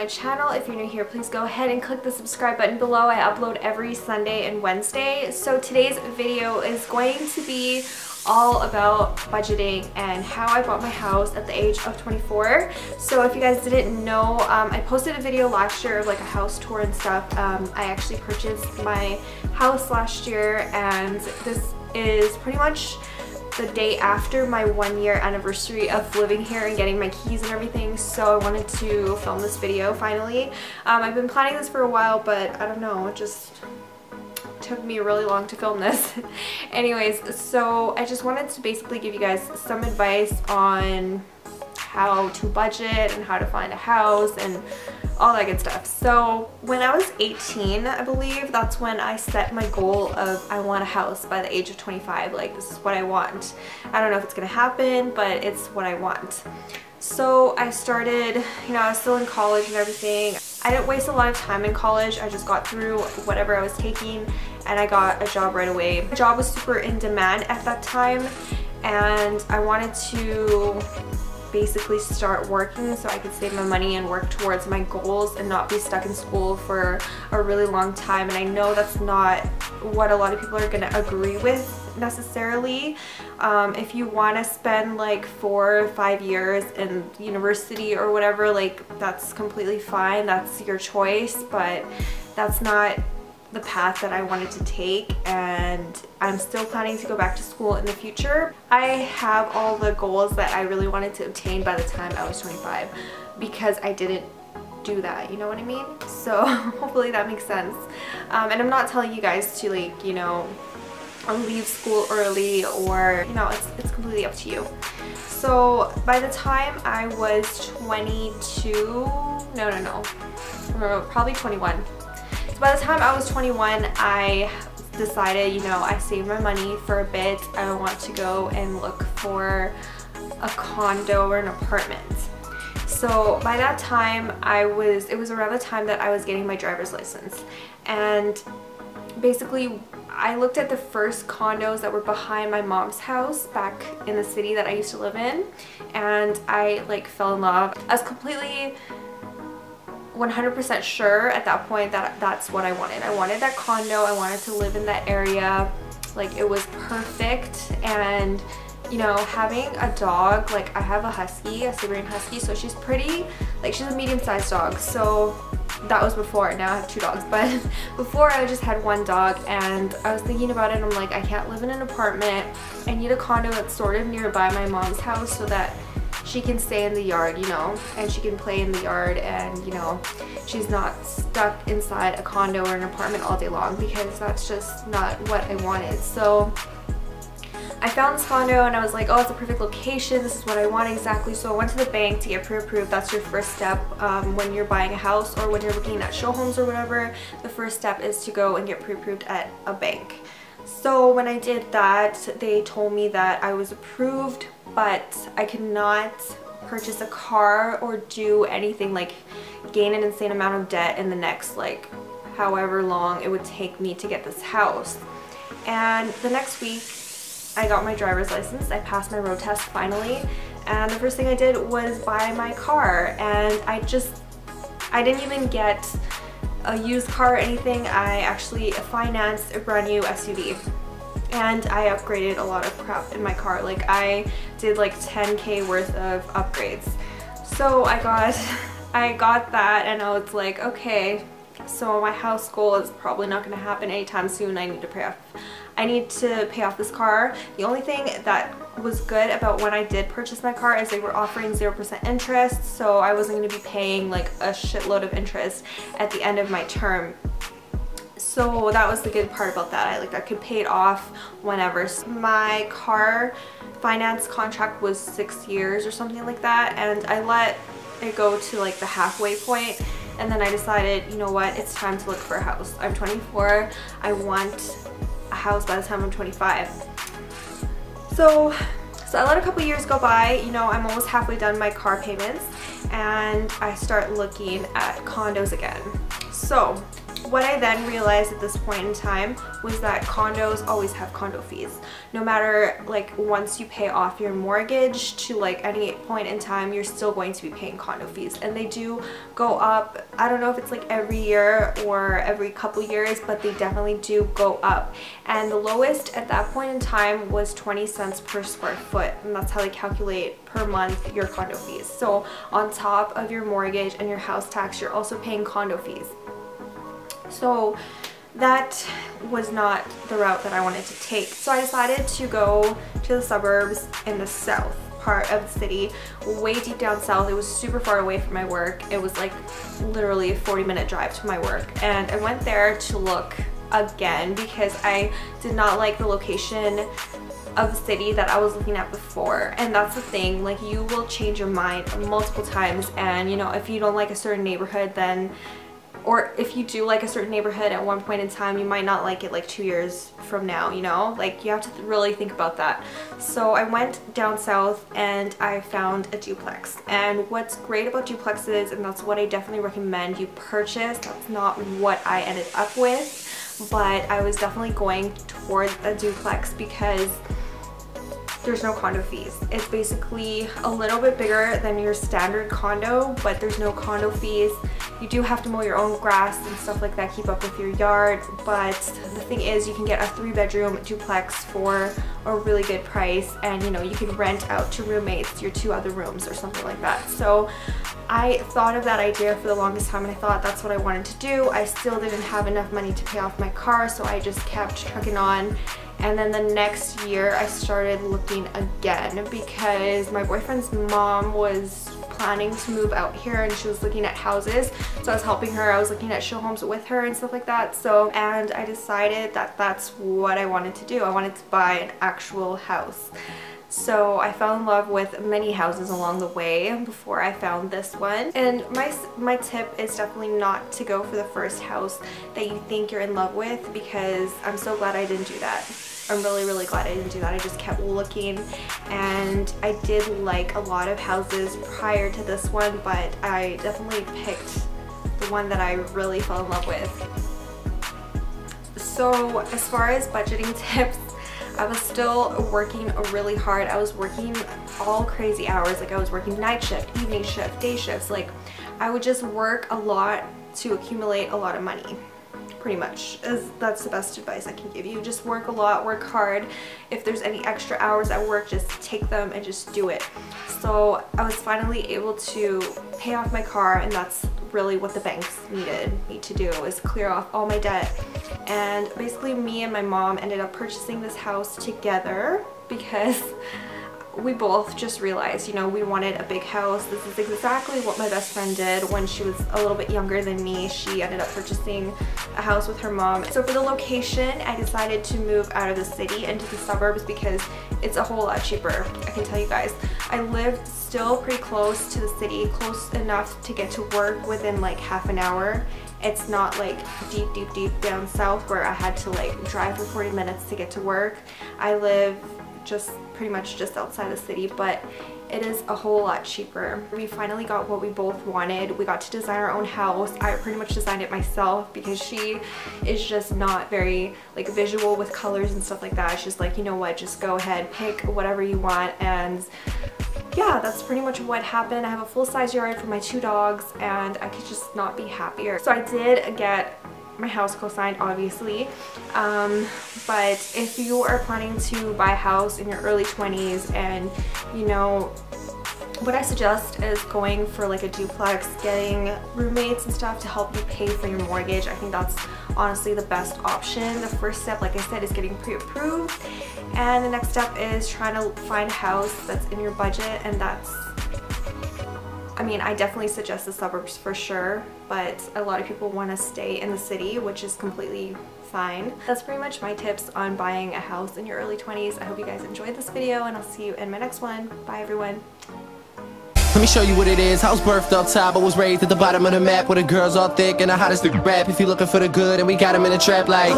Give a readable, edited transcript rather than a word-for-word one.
my channel. If you're new here, please go ahead and click the subscribe button below. I upload every Sunday and Wednesday. So today's video is going to be all about budgeting and how I bought my house at the age of 24. So if you guys didn't know, I posted a video last year of like a house tour and stuff. I actually purchased my house last year, and this is pretty much the day after my 1-year anniversary of living here and getting my keys and everything. So I wanted to film this video finally. I've been planning this for a while, but I don't know, it just took me really long to film this. Anyways, so I just wanted to basically give you guys some advice on how to budget and how to find a house and all that good stuff. So when I was 18, I believe, that's when I set my goal of I want a house by the age of 25. Like, this is what I want. I don't know if it's gonna happen, but it's what I want. So I started, you know, I was still in college and everything. I didn't waste a lot of time in college. I just got through whatever I was taking and I got a job right away. The job was super in demand at that time, and I wanted to basically start working so I could save my money and work towards my goals and not be stuck in school for a really long time. And I know that's not what a lot of people are gonna agree with necessarily. If you want to spend like 4 or 5 years in university or whatever, like, that's completely fine, that's your choice, but that's not the path that I wanted to take, and I'm still planning to go back to school in the future. I have all the goals that I really wanted to obtain by the time I was 25 because I didn't do that, you know what I mean? So hopefully that makes sense. And I'm not telling you guys to, like, you know, leave school early, or, you know, it's completely up to you. So by the time I was 22, probably 21. By the time I was 21, I decided, you know, I saved my money for a bit. I want to go and look for a condo or an apartment. So by that time, it was around the time that I was getting my driver's license. And basically, I looked at the first condos that were behind my mom's house back in the city that I used to live in, and I like fell in love. I was completely 100% sure at that point that that's what I wanted. I wanted that condo. I wanted to live in that area. Like, it was perfect. And, you know, having a dog, like, I have a husky, a Siberian husky, so she's pretty, like, she's a medium-sized dog. So that was before. Now I have 2 dogs, but before I just had 1 dog, and I was thinking about it, and I'm like, I can't live in an apartment. I need a condo that's sort of nearby my mom's house so that she can stay in the yard, you know, and she can play in the yard, and, you know, she's not stuck inside a condo or an apartment all day long, because that's just not what I wanted. So I found this condo and I was like, oh, it's a perfect location, this is what I want exactly. So I went to the bank to get pre-approved. That's your first step when you're buying a house or when you're looking at show homes or whatever. The first step is to go and get pre-approved at a bank. So when I did that, they told me that I was approved, but I could not purchase a car or do anything, like gain an insane amount of debt in the next, like, however long it would take me to get this house. And the next week I got my driver's license. I passed my road test finally, and the first thing I did was buy my car. And I didn't even get a used car or anything. I actually financed a brand new SUV. And I upgraded a lot of crap in my car. Like, I did like 10K worth of upgrades. So I got that, and I was like, okay, so my house goal is probably not going to happen anytime soon. I need to pay off this car. The only thing that was good about when I did purchase my car is they were offering 0% interest, so I wasn't going to be paying like a shitload of interest at the end of my term. So that was the good part about that. I could pay it off whenever. So my car finance contract was 6 years or something like that, and I let it go to like the halfway point, and then I decided, you know what, it's time to look for a house. I'm 24. I want a house by the time I'm 25. So I let a couple years go by. You know, I'm almost halfway done my car payments, and I start looking at condos again. So what I then realized at this point in time was that condos always have condo fees. No matter like once you pay off your mortgage to like any point in time, you're still going to be paying condo fees, and they do go up. I don't know if it's like every year or every couple years, but they definitely do go up. And the lowest at that point in time was 20 cents per square foot, and that's how they calculate per month your condo fees. So on top of your mortgage and your house tax, you're also paying condo fees. So that was not the route that I wanted to take. So I decided to go to the suburbs in the south part of the city, way deep down south. It was super far away from my work. It was like literally a 40-minute drive to my work, and I went there to look again because I did not like the location of the city that I was looking at before. And that's the thing, like, you will change your mind multiple times, and you know, if you don't like a certain neighborhood, then, or if you do like a certain neighborhood at one point in time, you might not like it like 2 years from now, you know? Like, you have to really think about that. So I went down south and I found a duplex. And what's great about duplexes, and that's what I definitely recommend you purchase, that's not what I ended up with, but I was definitely going towards a duplex because there's no condo fees. It's basically a little bit bigger than your standard condo, but there's no condo fees. You do have to mow your own grass and stuff like that, keep up with your yard, but the thing is, you can get a 3-bedroom duplex for a really good price, and you know, you can rent out to roommates your 2 other rooms or something like that. So I thought of that idea for the longest time, and I thought that's what I wanted to do. I still didn't have enough money to pay off my car, so I just kept trucking on. And then the next year I started looking again because my boyfriend's mom was planning to move out here and she was looking at houses. So I was helping her, I was looking at show homes with her and stuff like that. So, and I decided that that's what I wanted to do. I wanted to buy an actual house. So I fell in love with many houses along the way before I found this one. And my tip is definitely not to go for the first house that you think you're in love with, because I'm so glad I didn't do that. I'm really glad I didn't do that. I just kept looking, and I did like a lot of houses prior to this one, but I definitely picked the one that I really fell in love with. So as far as budgeting tips, I was still working really hard. I was working all crazy hours. Like, I was working night shift, evening shift, day shifts. Like, I would just work a lot to accumulate a lot of money. Pretty much, that's the best advice I can give you. Just work a lot, work hard. If there's any extra hours at work, just take them and just do it. So I was finally able to pay off my car, and that's really what the banks needed me to do, is clear off all my debt. And basically me and my mom ended up purchasing this house together because we both just realized, you know, we wanted a big house. This is exactly what my best friend did when she was a little bit younger than me. She ended up purchasing a house with her mom. So for the location, I decided to move out of the city into the suburbs because it's a whole lot cheaper. I can tell you guys, I lived still pretty close to the city, close enough to get to work within like half an hour. It's not like deep down south where I had to like drive for 40 minutes to get to work. I live just pretty much just outside the city, but it is a whole lot cheaper. We finally got what we both wanted. We got to design our own house. I pretty much designed it myself because she is just not very like visual with colors and stuff like that. She's like, you know what, just go ahead, pick whatever you want. And yeah, that's pretty much what happened. I have a full-size yard for my 2 dogs, and I could just not be happier. So I did get my house co-signed, obviously, but if you are planning to buy a house in your early 20s, and you know, what I suggest is going for like a duplex, getting roommates and stuff to help you pay for your mortgage. I think that's honestly the best option. The first step, like I said, is getting pre-approved, and the next step is trying to find a house that's in your budget. And that's, I mean, I definitely suggest the suburbs for sure, but a lot of people want to stay in the city, which is completely fine. That's pretty much my tips on buying a house in your early 20s. I hope you guys enjoyed this video, and I'll see you in my next one. Bye everyone. Let me show you what it is. I was birthed up top, but was raised at the bottom of the map, where the girls all thick and the hottest nigga rap. If you looking for the good, and we got 'em in a trap like